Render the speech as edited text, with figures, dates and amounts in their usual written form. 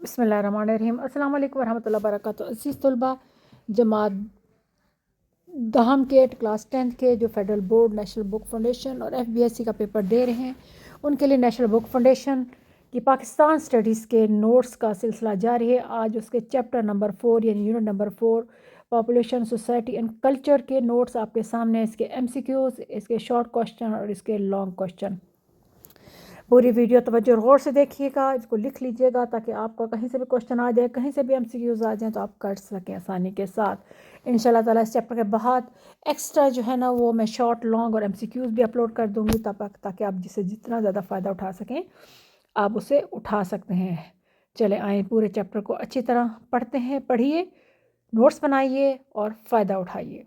بسم اللہ الرحمن الرحیم۔ السلام علیکم ورحمۃ اللہ وبرکاتہ۔ عزیز طلباء، جماعت دہم کے کلاس 10 کے جو فیڈرل بورڈ نیشنل بک فاؤنڈیشن اور FBSC کا پیپر دے رہے ہیں، ان کے لیے نیشنل بک فاؤنڈیشن کی پاکستان اسٹڈیز کے نوٹس کا سلسلہ جاری ہے۔ آج اس کے چیپٹر نمبر 4 یعنی unit number 4 population, society and culture کے نوٹس آپ کے سامنے ہیں۔ اس کے MCQs، اس کے شارٹ کوشچن اور اس کے لانگ کوشچن۔ پوری ویڈیو توجہ غور سے دیکھیے گا، اس کو لکھ لیجئے گا تاکہ آپ کو کہیں سے بھی کوشچن آ جائے، کہیں سے بھی MCQs آ جائیں تو آپ کر سکیں آسانی کے ساتھ۔ انشاءاللہ تعالیٰ اس چیپٹر کے بعد ایکسٹرا جو ہے نا وہ میں شارٹ، لانگ اور MCQs بھی اپلوڈ کر دوں گی تاکہ آپ جسے جتنا زیادہ فائدہ اٹھا سکیں آپ اسے اٹھا سکتے ہیں۔ چلے آئیں پورے چیپٹر کو اچھی طرح پڑھتے ہیں، پڑھیے، نوٹس بنائیے اور فائدہ اٹھائیے۔